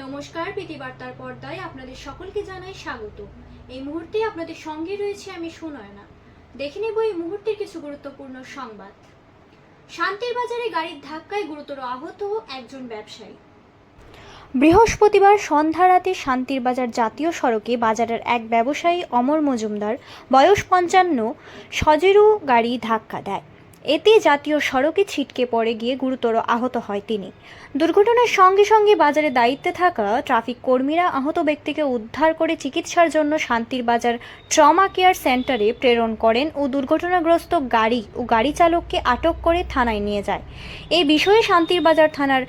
নমস্কার, প্রীতিবার্তার পর্দায় আপনাদের সকলকে জানাই স্বাগত। এই মুহূর্তে আপনাদের সঙ্গে রয়েছে আমি সুনয়না। দেখে নেব এই মুহূর্তের কিছু গুরুত্বপূর্ণ সংবাদ। শান্তির বাজারে গাড়ির ধাক্কায় গুরুতর আহত একজন ব্যবসায়ী। বৃহস্পতিবার সন্ধ্যা রাতে শান্তির বাজার জাতীয় সড়কে বাজারের এক ব্যবসায়ী অমর মজুমদার বয়স 55 সজেরু গাড়ি ধাক্কা দেয়। এতে জাতীয় সড়কে ছিটকে পড়ে গিয়ে গুরুতর আহত হয় তিনি। দুর্ঘটনার সঙ্গে সঙ্গে বাজারে দায়িত্বে থাকা ট্রাফিক কর্মীরা আহত ব্যক্তিকে উদ্ধার করে চিকিৎসার জন্য শান্তির বাজার ট্রমা কেয়ার সেন্টারে প্রেরণ করেন ও দুর্ঘটনাগ্রস্ত গাড়ি ও গাড়ি চালককে আটক করে থানায় নিয়ে যায়। এই বিষয়ে শান্তির বাজার থানার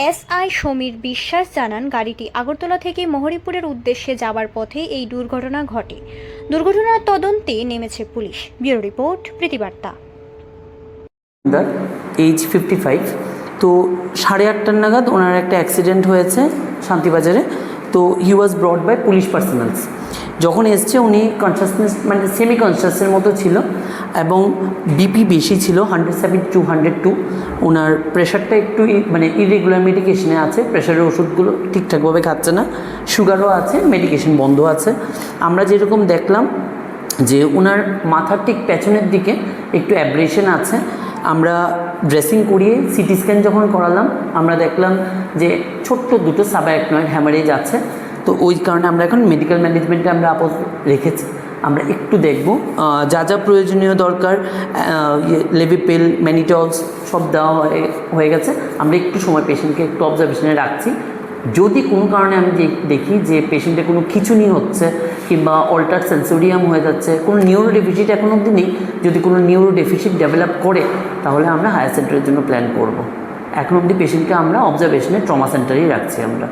এসআই সমীর বিশ্বাস জানান, গাড়িটি আগরতলা থেকে মহরীপুরের উদ্দেশ্যে যাবার পথে এই দুর্ঘটনা ঘটে। দুর্ঘটনার তদন্তে নেমেছে পুলিশ। ব্যুরো রিপোর্ট, প্রীতিবার্তা। এজ 55। তো 8:30 নাগাদ ওনার একটা অ্যাক্সিডেন্ট হয়েছে শান্তিবাজারে। তো হি ওয়াজ ব্রট বাই পুলিশ পার্সোনালস। যখন এসছে উনি কনসাসনেস মানে সেমি কনসাসের মতো ছিল এবং বিপি বেশি ছিল, 107/202। ওনার প্রেশারটা একটু মানে ইরেগুলার মেডিকেশনে আছে, প্রেশারের ওষুধগুলো ঠিকঠাকভাবে খাচ্ছে না, সুগারও আছে, মেডিকেশন বন্ধ আছে। আমরা যেরকম দেখলাম যে ওনার মাথার ঠিক পেছনের দিকে একটু অ্যাব্রেশন আছে। আমরা ড্রেসিং করিয়ে সিটি স্ক্যান যখন করালাম আমরা দেখলাম যে ছোট্ট দুটো সাবঅ্যাকনয়েড হ্যামারেজ আছে। তো ওই কারণে আমরা এখন মেডিকেল ম্যানেজমেন্টে আমরা আপাতত রেখেছি। আমরা একটু দেখব যা যা প্রয়োজনীয় দরকার, লেভিপেল, ম্যানিটলস সব দেওয়া হয়ে গেছে। আমরা একটু সময় পেশেন্টকে একটু অবজারভেশনে রাখছি। যদি কোনো কারণে আমি দেখি যে পেশেন্টের কোনো খিঁচুনি হচ্ছে কিংবা অল্টার সেন্সোরিয়াম হয়ে যাচ্ছে, কোনো নিউরো ডেফিসিট এখন অবধি নেই, যদি কোনো নিউরো ডেফিসিট ডেভেলপ করে তাহলে আমরা হায়ার সেন্টারের জন্য প্ল্যান করব। এখন অবধি পেশেন্টকে আমরা অবজারভেশনে ট্রমা সেন্টারেই রাখছি। আমরা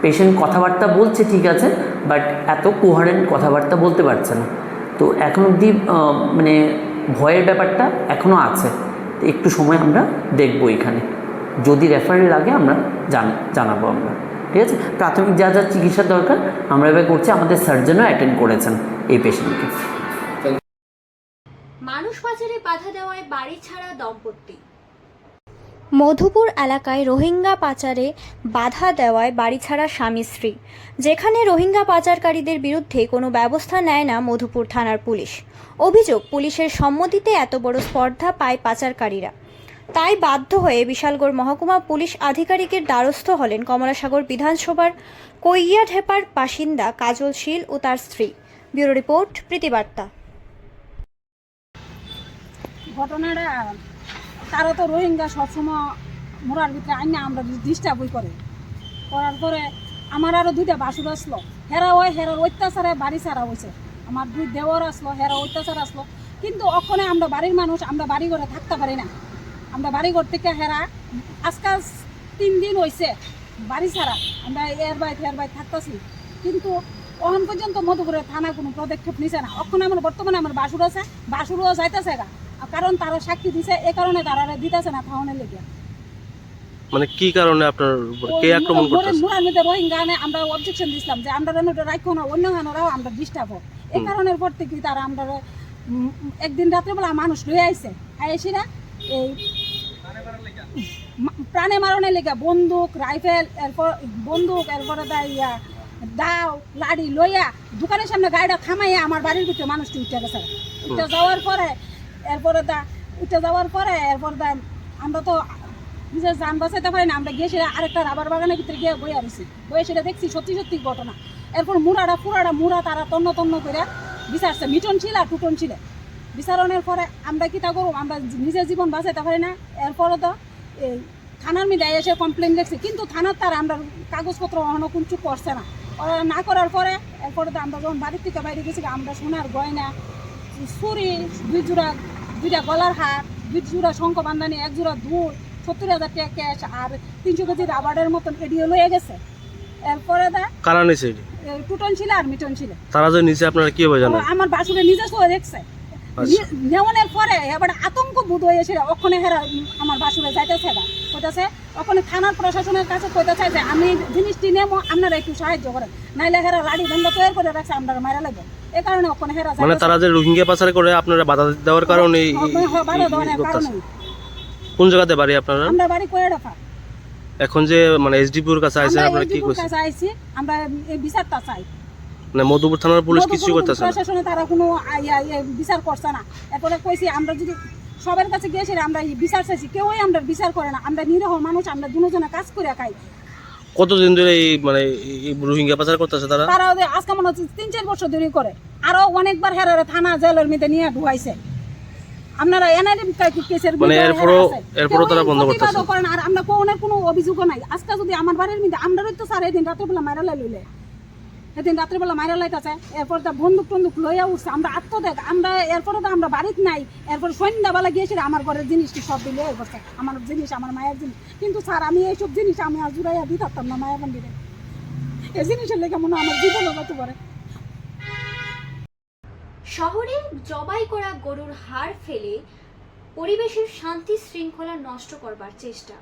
পেশেন্ট কথাবার্তা বলছে ঠিক আছে, বাট এত কোহারেন্ট কথাবার্তা বলতে পারছে না। তো এখন অবধি মানে ভয়ের ব্যাপারটা এখনও আছে। একটু সময় আমরা দেখব এখানে, যদি রেফারেল লাগে আমরা জানাবো আমরা। ঠিক আছে, প্রাথমিক যা যা চিকিৎসার দরকার আমরা এবার করছি। আমাদের সার্জনও অ্যাটেন্ড করেছেন এই পেশেন্টকে। মানুষ পাচারে বাধা দেওয়ায় বাড়ি ছাড়া দম্পতি। মধুপুর এলাকায় রোহিঙ্গা পাচারে বাধা দেওয়ায় বাড়ি ছাড়া স্বামী স্ত্রী। যেখানে রোহিঙ্গা পাচারকারীদের বিরুদ্ধে কোনো ব্যবস্থা নেয় না মধুপুর থানার পুলিশ। অভিযোগ, পুলিশের সম্মতিতে এত বড় স্পর্ধা পায় পাচারকারীরা। তাই বাধ্য হয়ে বিশালগড় মহকুমা পুলিশ আধিকারিকের দ্বারস্থ হলেন কমলাসাগর বিধানসভার কৈয়াঢেপার বাসিন্দা কাজল শীল ও তার স্ত্রী। ব্যুরো রিপোর্ট, প্রীতিবার্তা। ঘটনাটা তারা তো রোহিঙ্গা সবসময় মোড়ার ভিতরে আইনা আমরা ডিস্টার্বই করার পরে আমার আরও 2টা বাসুর আসলো। হেরার অত্যাচারে বাড়ি ছাড়া হয়েছে। আমার 2 দেওয়ার আসলো, হেরা অত্যাচার আসলো। কিন্তু ওখানে আমরা বাড়ির মানুষ, আমরা বাড়ি ঘরে থাকতে পারি না। আমরা বাড়িঘর থেকে হেরা আজকাল 3 দিন হয়েছে বাড়ি ছাড়া। আমরা এর বাইরে থাকতেছি, কিন্তু এখন পর্যন্ত মধুপুরের থানা কোনো পদক্ষেপ নিছে না। ওখানে আমার বর্তমানে আমার বাসুর আছে, বাসুরও যাইতেছে গা, কারণ তারা সাক্ষী দিছে, এ কারণে তারা দিতেছে না থাউনের লেগে। মানে কি কারণে আপনার কে আক্রমণ করতেছে? মুরার মধ্যে রোহিঙ্গা আমরা অবজেকশন দিছিলাম যে আমরা রাখো না, অন্য হানোরাও আমরা ডিস্টার্ব হোক। এই কারণের পর থেকে তারা আমরা একদিন রাত্রেবেলা মানুষ লয়ে আইছে, আইসিরা এই প্রাণে মারণের লেগে বন্দুক, রাইফেল, এরপরে দাও লাড়ি লইয়া দোকানের সামনে গাড়িটা থামাইয়া আমার বাড়ির ভিতরে মানুষটি উঠে গেছে। উঠে যাওয়ার পরে আমরা তো নিজের যান বাঁচাইতে পারি না। আমরা গিয়ে সেটা আরেকটা রাবার বাগানের ভিতরে গিয়ে বয়ে সেটা দেখছি সত্যি ঘটনা। এরপর মুড়া তারা তন্ন করে বিচারছে, মিটন ছিল আর টুটন ছিল। বিচারণের পরে আমরা কি তা করবো, আমরা নিজের জীবন বাঁচাইতে পারি না। এরপরে তো এই থানার মধ্যে এসে কমপ্লেন দেখছি, কিন্তু থানার তার আমরা কাগজপত্র এখনো কিছু করছে না। না করার পরে এরপরে তো আমরা যখন বাড়ির থেকে বাইরে গেছি, আমরা সোনার গয়না, ছুরি, 2 গলার হার, 2 জোড়া শঙ্খ বান্ধানি, 1 জোড়া দুল, 70,000 টাকা ক্যাশ আর 300 কেজি রাবারের মতন এডিও লয়ে গেছে। এরপরে কারা নিছে? টুটন ছিল আর মিটন ছিল। তারা যে নিচে আপনারা কি হবে জানেন? আমার বাসুরে নিজে দেখছে। নেওয়ানোর পরে এবার আতঙ্ক বোধ হয়েছিল। ওখানে হেরা আমার বাসুরে যাইতেছে কইতেছে, ওখানে থানার প্রশাসনের কাছে কইতেছে যে আমি জিনিসটি নেবো, আপনারা একটু সাহায্য করেন, নাইলে হেরা লাড়ি দণ্ড তৈরি করে রাখছে, আমরা মারা লাগবে। এই কারণে ওখানে হেরা মানে তারা যে রোহিঙ্গা পাচার করে আপনারা বাধা দেওয়ার কারণে বাধা দেওয়ার কারণে। কোন জায়গাতে বাড়ি আপনারা? আমরা বাড়ি কৈয়াঢেপা। এখন যে মানে এসডিপিওর কাছে আইছেন আমরা আপনারা কি এসডিপিওর কইছেন? কাছে আইছি, আমরা এই বিচারটা চাই। মানে মধুপুর থানার পুলিশ কিছু করতেছে না? প্রশাসনে তারা কোনো বিচার করছে না। এরপরে কইছি আমরা যদি সবার কাছে গিয়েছি আমরা এই বিচার চাইছি, কেউই আমরা বিচার করে না। আমরা নিরীহ মানুষ, আমরা দুজনে কাজ করে খাই। কতদিন ধরে এই মানে এই রোহিঙ্গা পাচার করতেছে তারা? তারা আজকে মনে হচ্ছে 3-4 বছর ধরে করে। আরো অনেকবার হেরারে থানা জেলের মধ্যে নিয়ে ঢুকাইছে। আপনারা এনআইডি কেসের মানে এরপরও তারা বন্ধ করতেছে করেন। আর আমরা কোনো অভিযোগও নাই। আজকে যদি আমার বাড়ির মধ্যে আমরাই তো স্যার এদিন রাত্রেবেলা মাইরা লইলে, এদিন রাত্রেবেলা মাইরা লাইতেছে, এরপর তো বন্দুক টন্দুক লইয়া উঠছে। আমরা আত্মদেখ, আমরা এরপরে তো আমরা বাড়িতে নাই। এরপর সন্ধ্যাবেলা গিয়েছি আমার ঘরের জিনিসটি সব দিলে করছে, আমার জিনিস, আমার মায়ের জিনিস। কিন্তু স্যার আমি এইসব জিনিস আমি আর জুড়াইয়া দিতে পারতাম না মায়ের বান্দিরে। এই জিনিসের লেগে মনে হয় আমার জীবনও যেতে পারে। শহরে জবাই করা গরুর হাড় ফেলে পরিবেশের শান্তি শৃঙ্খলা নষ্ট করবার চেষ্টা।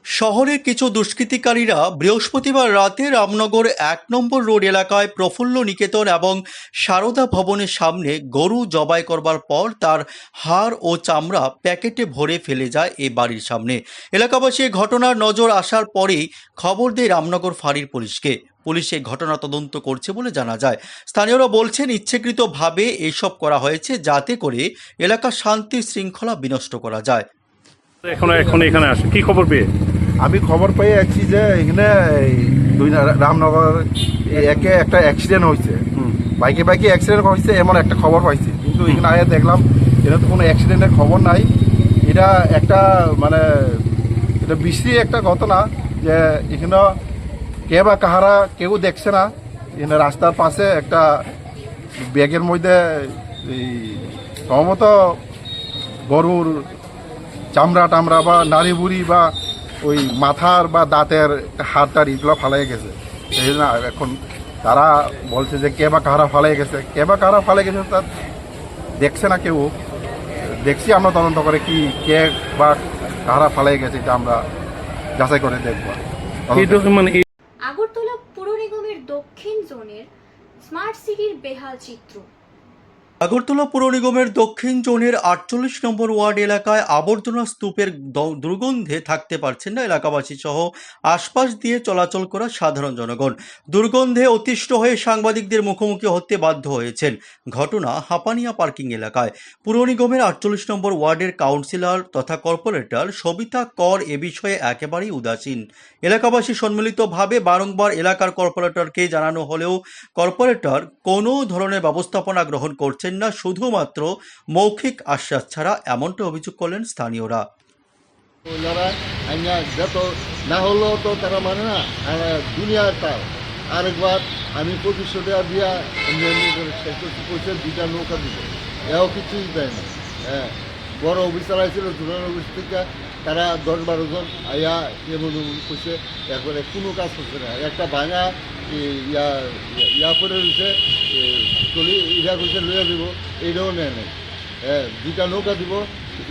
শহরের কিছু দুষ্কৃতিকারীরা বৃহস্পতিবার রাতে রামনগর 1 নম্বর রোড এলাকায় প্রফুল্ল নিকেতন এবং সারদা ভবনের সামনে গরু জবাই করবার পর তার হাড় ও চামড়া প্যাকেটে ভরে ফেলে যায় এই বাড়ির সামনে। এলাকাবাসী এই ঘটনার নজর আসার পরেই খবর দেয় রামনগর ফাঁড়ির পুলিশকে। পুলিশ এই ঘটনা তদন্ত করছে বলে জানা যায়। স্থানীয়রা বলছেন ইচ্ছাকৃতভাবে এসব করা হয়েছে যাতে করে এলাকার শান্তি শৃঙ্খলা বিনষ্ট করা যায়। এখন এখানে আসে কি খবর পেয়ে? আমি খবর পেয়ে যাচ্ছি যে এখানে রামনগর একে একটা অ্যাক্সিডেন্ট হয়েছে, বাইকে অ্যাক্সিডেন্ট হয়েছে এমন একটা খবর পাইছি। কিন্তু এখানে আগে দেখলাম এটা তো কোনো অ্যাক্সিডেন্টের খবর নাই। এটা একটা মানে এটা বিশ্রী একটা ঘটনা যে এখানে কে বা কাহারা কেউ দেখছে না। এখানে রাস্তার পাশে একটা ব্যাগের মধ্যে সম্ভবত গরুর চামড়া টামড়া বা নাড়ি বুড়ি বা ওই মাথার বা দাঁতের হাড়টার এগুলো ফালাই গেছে। সেই জন্য এখন তারা বলছে যে কে বা কাহারা ফালাই গেছে, কে বা কাহারা ফালাই গেছে তা দেখছে না কেউ। দেখছি আমরা তদন্ত করে কি কে বা কাহারা ফালাই গেছে এটা আমরা যাচাই করে দেখবো। আগরতলা পুর নিগমের দক্ষিণ জোনের স্মার্ট সিটির বেহাল চিত্র। আগরতলা পুর নিগমের দক্ষিণ জোনের 48 নম্বর ওয়ার্ড এলাকায় আবর্জনা স্তূপের দুর্গন্ধে থাকতে পারছেন না এলাকাবাসী সহ আশপাশ দিয়ে চলাচল করা সাধারণ জনগণ। দুর্গন্ধে অতিষ্ঠ হয়ে সাংবাদিকদের মুখোমুখি হতে বাধ্য হয়েছেন। ঘটনা হাপানিয়া পার্কিং এলাকায়। পুর নিগমের 48 নম্বর ওয়ার্ডের কাউন্সিলর তথা কর্পোরেটর সবিতা কর এ বিষয়ে একেবারেই উদাসীন। এলাকাবাসী সম্মিলিতভাবে বারংবার এলাকার কর্পোরেটরকে জানানো হলেও কর্পোরেটর কোনো ধরনের ব্যবস্থাপনা গ্রহণ করছেন না, শুধুমাত্র মৌখিক আশ্বাস ছাড়া, এমনটা অভিযোগ করলেন স্থানীয়রা। যত না হলেও তো তারা মানে না দুনিয়ার তার। আরেকবার আমি 2500 টাকা দিয়া পয়সা 2টা নৌকা দিব, এও কিছুই দেয় না। হ্যাঁ, বড় অফিসার আইছিল জোনাল অফিস থেকে, তারা 10-12 জন আইয়া এমন কইছে, এরপরে কোনো কাজ করছে না। একটা ভাঙা ইয়া করে রয়েছে, চলি ইরা কইছে লইয়া দিব, এইটাও নেয় নাই। হ্যাঁ, 2টা নৌকা দিব,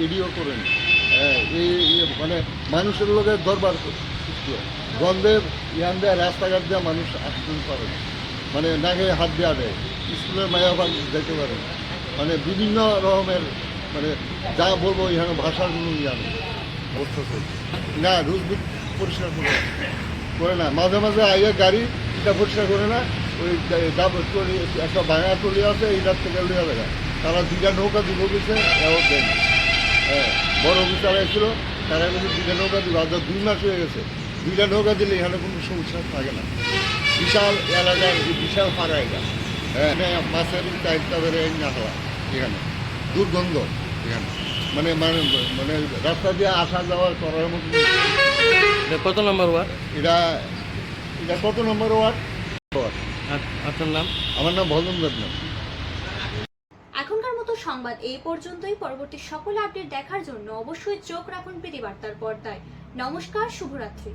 এডিও করেন। হ্যাঁ, এই মানে মানুষের লোকে দরবার গন্ধে ইয়ান দেয়, রাস্তাঘাট দেওয়া মানুষ আসতে পারে না, মানে নাকে হাত দেওয়া দেয়, স্কুলের মায়া যেতে পারে না, মানে বিভিন্ন রকমের মানে যা বলবো এখানে ভাষার কোনো ইয়া নেই, অবস্থা চলছে না। রোজ পরিষ্কার করে না, মাঝে মাঝে আইয়া গাড়ি এটা পরিষ্কার করে না। ওই একটা ভাঙা টলি আছে, এইটার থেকে লইয়া দেখা তারা 2টা নৌকা দিব গেছে, এও দেন। হ্যাঁ, বড় অফিসার এসেছিল, তারা কিন্তু 2টা নৌকা দিব, আজ 2 মাস হয়ে গেছে। 2টা নৌকা দিলে এখানে কোনো সমস্যা থাকে না। বিশাল এলাকার বিশাল ফাঁকা এটা। হ্যাঁ, মাছের চাহিদা বেড়ে না হওয়া এখানে দুর্গন্ধ এখানে, মানে মানে মানে রাস্তা দিয়ে আসা যাওয়া করার মতো। কত নম্বর ওয়ার্ড এটা? এটা কত নম্বর ওয়ার্ড? আপনার নাম? আমার নাম ভজন দেবনাথ। এখনকার মতো সংবাদ এই পর্যন্তই। পরবর্তী সকল আপডেট দেখার জন্য অবশ্যই চোখ রাখুন প্রীতিবার্তার পর্দায়। নমস্কার, শুভরাত্রি।